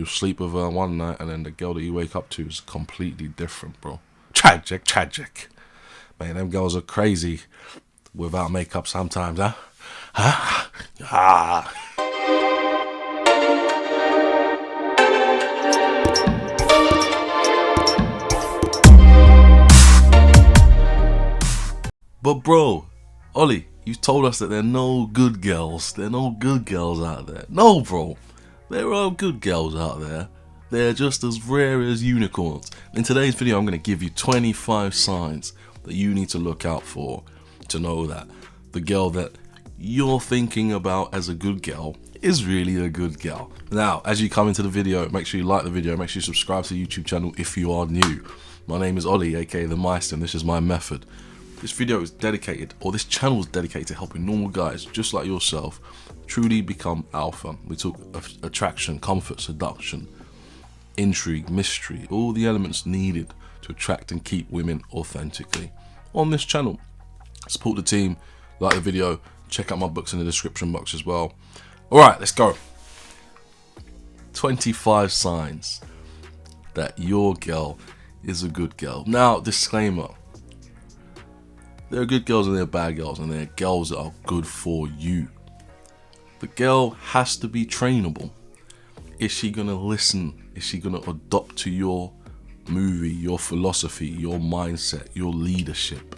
You'll sleep with her one night, and then the girl that you wake up to is completely different, bro. Tragic. Man, them girls are crazy without makeup sometimes, huh? But bro, Ollie, you told us that there are no good girls. There are no good girls out there. No, bro. There are good girls out there. They're just as rare as unicorns. In today's video, I'm going to give you 25 signs that you need to look out for to know that the girl that you're thinking about as a good girl is really a good girl. Now, as you come into the video, make sure you like the video. Make sure you subscribe to the YouTube channel if you are new. My name is Ollie, aka the Mizster, and this is my method. This video is dedicated, or this channel is dedicated to helping normal guys just like yourself truly become alpha. We talk of attraction, comfort, seduction, intrigue, mystery, all the elements needed to attract and keep women authentically on this channel. Support the team, like the video, check out my books in the description box as well. Alright, let's go. 25 signs that your girl is a good girl. Now, disclaimer. There are good girls and there are bad girls, and there are girls that are good for you. The girl has to be trainable. Is she gonna listen? Is she gonna adopt to your movie, your philosophy, your mindset, your leadership?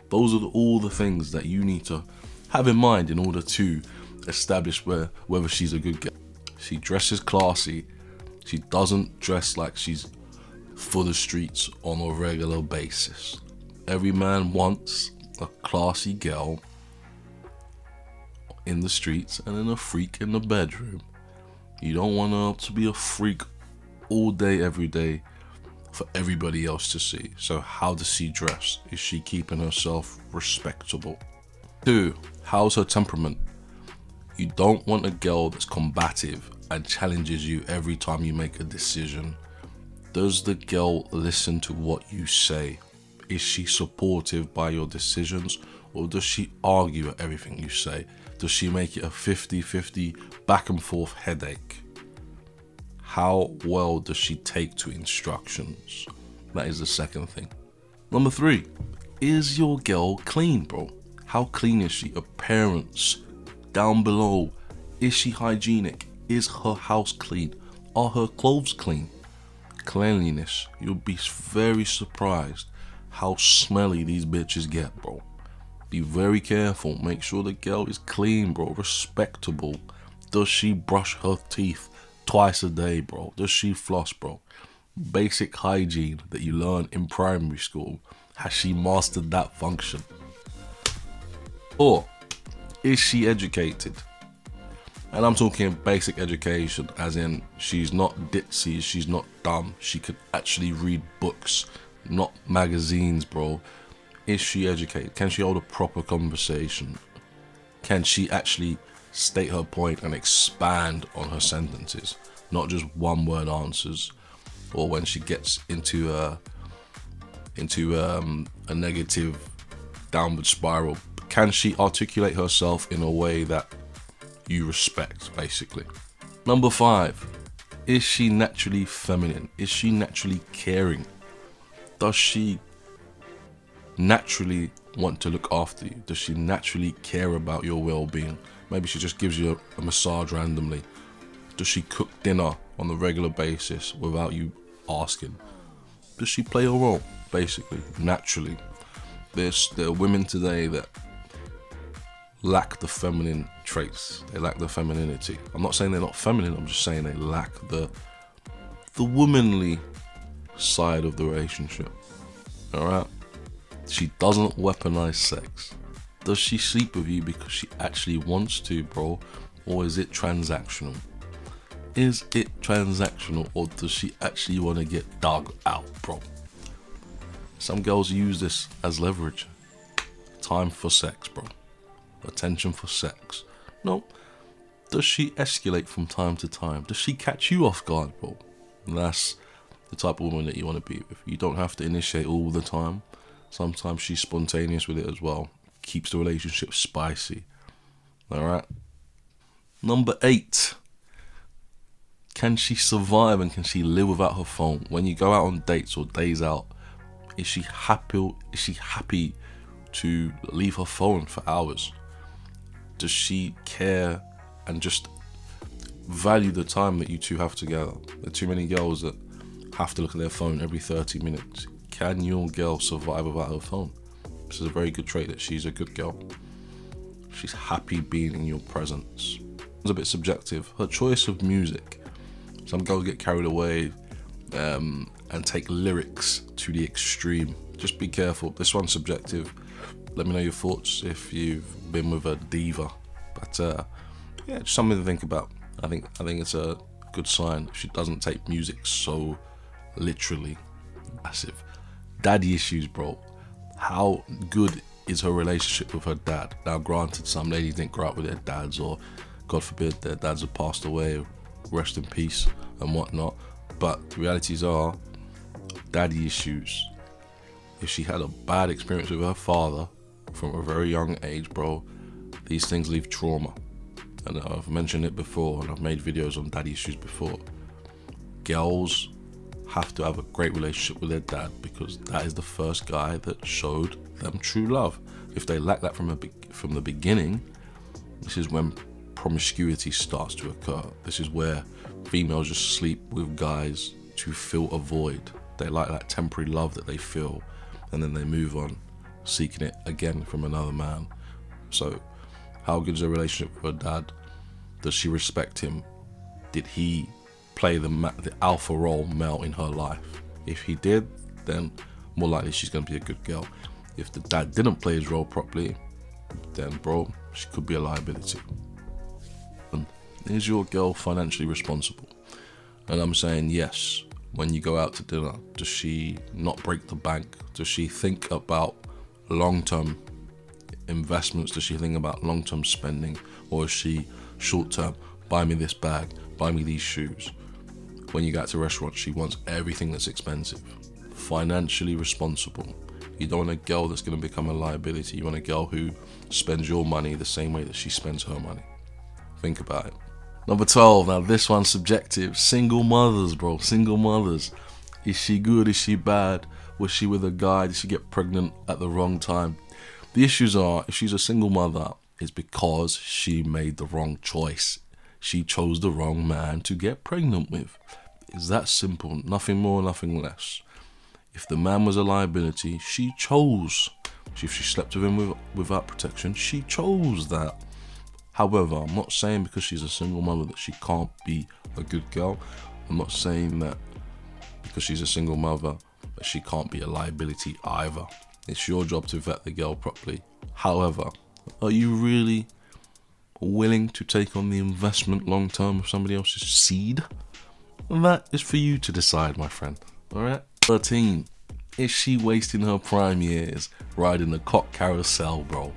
Those are all the things that you need to have in mind in order to establish whether she's a good girl. She dresses classy. She doesn't dress like she's for the streets on a regular basis. Every man wants a classy girl in the streets and then a freak in the bedroom. You don't want her to be a freak all day, every day for everybody else to see. So how does she dress? Is she keeping herself respectable? 2, how's her temperament? You don't want a girl that's combative and challenges you every time you make a decision. Does the girl listen to what you say? Is she supportive by your decisions, or does she argue at everything you say? Does she make it a 50-50 back and forth headache? How well does she take to instructions? That is the second thing. Number 3, is your girl clean, bro? How clean is she? Appearance, down below. Is she hygienic? Is her house clean? Are her clothes clean? Cleanliness. You'll be very surprised how smelly these bitches get, bro. Be very careful. Make sure the girl is clean, bro. Respectable. Does she brush her teeth twice a day, bro? Does she floss, bro? Basic hygiene that you learn in primary school. Has she mastered that function? 4, is she educated? And I'm talking basic education, as in she's not ditzy, she's not dumb. She could actually read books, not magazines, bro. Is she educated? Can she hold a proper conversation? Can she actually state her point and expand on her sentences, not just one-word answers? Or when she gets into a negative downward spiral, can she articulate herself in a way that you respect, basically? Number 5, is she naturally feminine? Is she naturally caring? Does she naturally want to look after you? Does she naturally care about your well-being? Maybe she just gives you a massage randomly. Does she cook dinner on a regular basis without you asking? Does she play a role, basically, naturally? There are women today that lack the feminine traits. They lack the femininity. I'm not saying they're not feminine, I'm just saying they lack the womanly side of the relationship. Alright? She doesn't weaponize sex. Does she sleep with you because she actually wants to, bro? Or is it transactional? Is it transactional, or does she actually want to get dug out, bro? Some girls use this as leverage. Time for sex, bro. Attention for sex. No. Does she escalate from time to time? Does she catch you off guard, bro? And that's the type of woman that you want to be with. You don't have to initiate all the time. Sometimes she's spontaneous with it as well. Keeps the relationship spicy. Alright? Number 8. Can she survive and can she live without her phone? When you go out on dates or days out, is she happy to leave her phone for hours? Does she care and just value the time that you two have together? There are too many girls that have to look at their phone every 30 minutes. Can your girl survive without her phone? This is a very good trait, that she's a good girl. She's happy being in your presence. It's a bit subjective. Her choice of music. Some girls get carried away and take lyrics to the extreme. Just be careful. This one's subjective. Let me know your thoughts if you've been with a diva. But yeah, just something to think about. I think it's a good sign if she doesn't take music so literally. Massive. Daddy issues, bro. How good is her relationship with her dad? Now, granted, some ladies didn't grow up with their dads, or God forbid their dads have passed away, rest in peace and whatnot. But the realities are, daddy issues. If she had a bad experience with her father from a very young age, bro, these things leave trauma. And I've mentioned it before, and I've made videos on daddy issues before. Girls have to have a great relationship with their dad, because that is the first guy that showed them true love. If they lack that from the beginning, this is when promiscuity starts to occur. This is where females just sleep with guys to fill a void. They like that temporary love that they feel, and then they move on, seeking it again from another man. So, how good is her relationship with her dad? Does she respect him? Did he play the alpha role male in her life? If he did, then more likely she's going to be a good girl. If the dad didn't play his role properly, then bro, she could be a liability. And is your girl financially responsible? And I'm saying yes. When you go out to dinner, does she not break the bank? Does she think about long-term investments? Does she think about long-term spending? Or is she short-term, buy me this bag, buy me these shoes? When you go out to restaurants, she wants everything that's expensive. Financially responsible. You don't want a girl that's going to become a liability. You want a girl who spends your money the same way that she spends her money. Think about it. Number 12, now this one's subjective. Single mothers, bro. Single mothers. Is she good? Is she bad? Was she with a guy? Did she get pregnant at the wrong time? The issues are, if she's a single mother, it's because she made the wrong choice. She chose the wrong man to get pregnant with. It's that simple. Nothing more, nothing less. If the man was a liability, she chose. If she slept with him without protection, she chose that. However, I'm not saying because she's a single mother that she can't be a good girl. I'm not saying that because she's a single mother that she can't be a liability either. It's your job to vet the girl properly. However, are you really willing to take on the investment long term of somebody else's seed? And that is for you to decide, my friend. Alright? 13. Is she wasting her prime years riding the cock carousel, bro?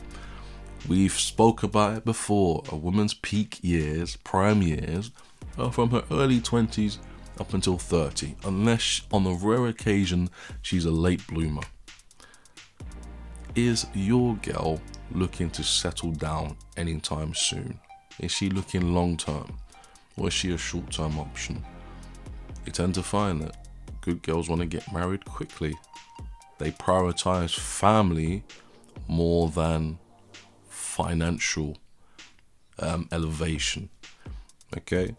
We've spoke about it before. A woman's peak years, prime years, are from her early 20s up until 30, unless on the rare occasion she's a late bloomer. Is your girl looking to settle down anytime soon? Is she looking long term, or is she a short term option? You tend to find that good girls want to get married quickly. They prioritize family more than financial elevation. Okay?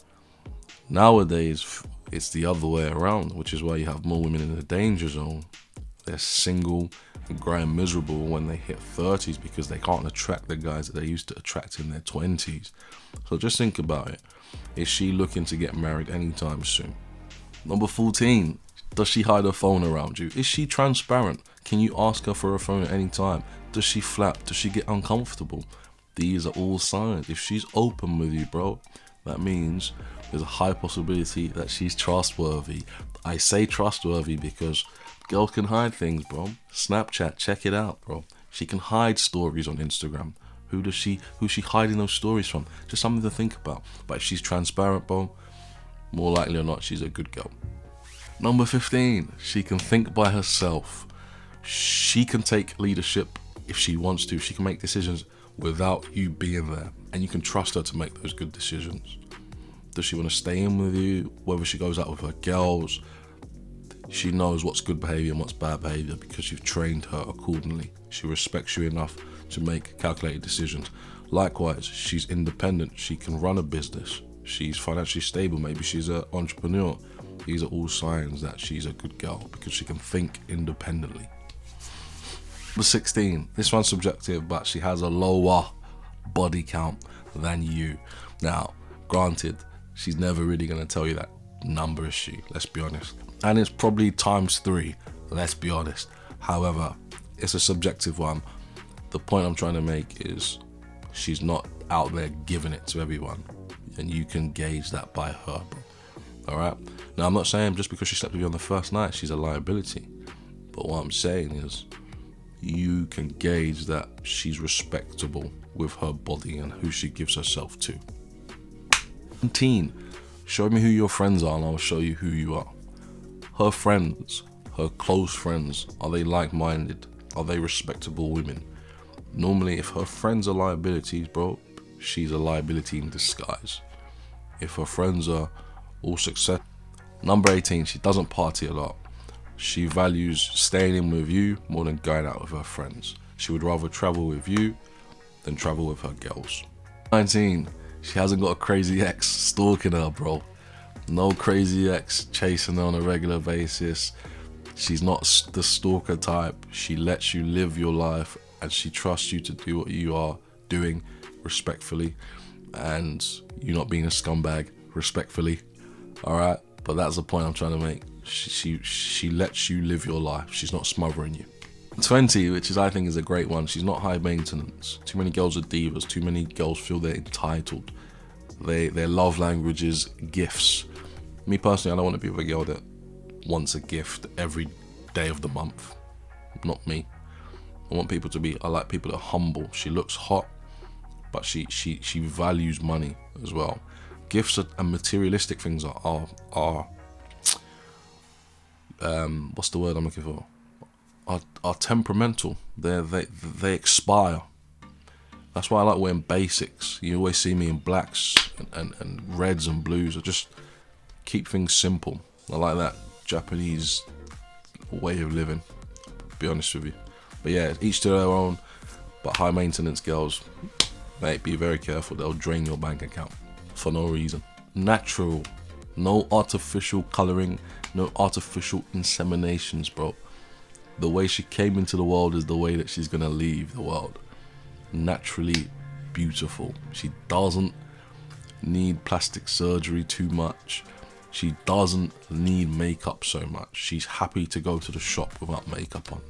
Nowadays, it's the other way around, which is why you have more women in the danger zone. They're single and growing miserable when they hit 30s because they can't attract the guys that they used to attract in their 20s. So just think about it. Is she looking to get married anytime soon? Number 14. Does she hide her phone around you? Is she transparent? Can you ask her for her phone at any time? Does she flap? Does she get uncomfortable? These are all signs. If she's open with you, bro, that means there's a high possibility that she's trustworthy. I say trustworthy because girls can hide things, bro. Snapchat, check it out, bro. She can hide stories on Instagram. Who's she hiding those stories from? Just something to think about. But if she's transparent, bro, more likely or not, she's a good girl. Number 15, she can think by herself. She can take leadership if she wants to. She can make decisions without you being there. And you can trust her to make those good decisions. Does she want to stay in with you? Whether she goes out with her girls, she knows what's good behavior and what's bad behavior because you've trained her accordingly. She respects you enough to make calculated decisions. Likewise, she's independent. She can run a business. She's financially stable. Maybe she's an entrepreneur. These are all signs that she's a good girl because she can think independently. Number 16. This one's subjective, but she has a lower body count than you. Now, granted, she's never really going to tell you that number, is she? Let's be honest. And it's probably times 3, let's be honest. However, it's a subjective one. The point I'm trying to make is she's not out there giving it to everyone, and you can gauge that by her, bro. All right? Now, I'm not saying just because she slept with you on the first night, she's a liability. But what I'm saying is you can gauge that she's respectable with her body and who she gives herself to. 17. Show me who your friends are and I'll show you who you are. Her friends, her close friends, are they like-minded? Are they respectable women? Normally, if her friends are liabilities, bro, she's a liability in disguise. If her friends are all success. Number 18, she doesn't party a lot. She values staying in with you more than going out with her friends. She would rather travel with you than travel with her girls. 19, she hasn't got a crazy ex stalking her, bro. No crazy ex chasing her on a regular basis. She's not the stalker type. She lets you live your life and she trusts you to do what you are doing respectfully, and you not being a scumbag respectfully. All right, but that's the point I'm trying to make. She lets you live your life. She's not smothering you. 20, which is I think is a great one. She's not high maintenance. Too many girls are divas. Too many girls feel they're entitled. Their love language is gifts. Me personally, I don't want to be with a girl that wants a gift every day of the month. Not me. I want people to be. I like people that are humble. She looks hot, but she values money as well. Gifts and materialistic things are what's the word I'm looking for? Are temperamental. They expire. That's why I like wearing basics. You always see me in blacks and reds and blues. I just keep things simple. I like that Japanese way of living, to be honest with you. But yeah, each to their own. But high maintenance girls, mate, be very careful. They'll drain your bank account for no reason. Natural. No artificial colouring. No artificial inseminations, bro. The way she came into the world is the way that she's gonna leave the world. Naturally beautiful. She doesn't need plastic surgery too much. She doesn't need makeup so much. She's happy to go to the shop without makeup on.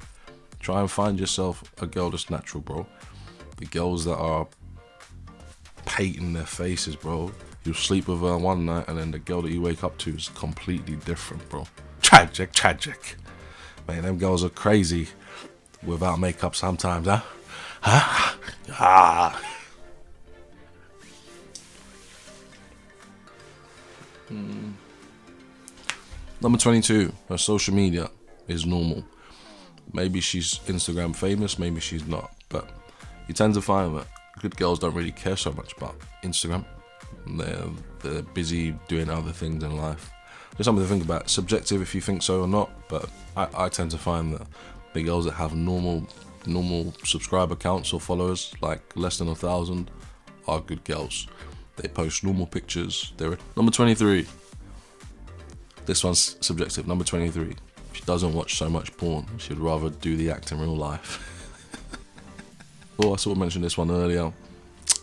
Try and find yourself a girl that's natural, bro. The girls that are painting their faces, bro. You'll sleep with her one night and then the girl that you wake up to is completely different, bro. Tragic. Man, them girls are crazy without makeup sometimes, huh? Number 22, her social media is normal. Maybe she's Instagram famous, maybe she's not. But you tend to find that good girls don't really care so much about Instagram. They're busy doing other things in life. There's something to think about. Subjective if you think so or not, but I tend to find that the girls that have normal subscriber counts or followers, like less than 1,000, are good girls. They post normal pictures. They're number 23. This one's subjective. Number 23. She doesn't watch so much porn. She'd rather do the act in real life. Well, I sort of mentioned this one earlier.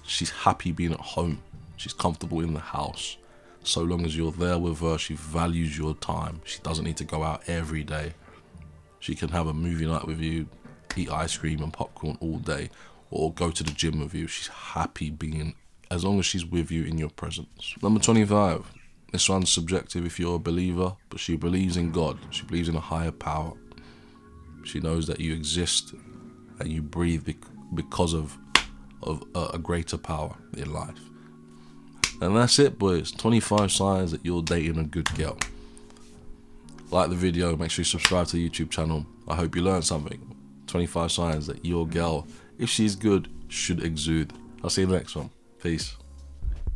She's happy being at home. She's comfortable in the house. So long as you're there with her, she values your time. She doesn't need to go out every day. She can have a movie night with you, eat ice cream and popcorn all day, or go to the gym with you. She's happy being, as long as she's with you in your presence. Number 25. This one's subjective if you're a believer, but she believes in God. She believes in a higher power. She knows that you exist and you breathe because of a greater power in life. And that's it, boys. 25 signs that you're dating a good girl. Like the video, make sure you subscribe to the YouTube channel. I hope you learned something. 25 signs that your girl, if she's good, should exude. I'll see you in the next one. Peace.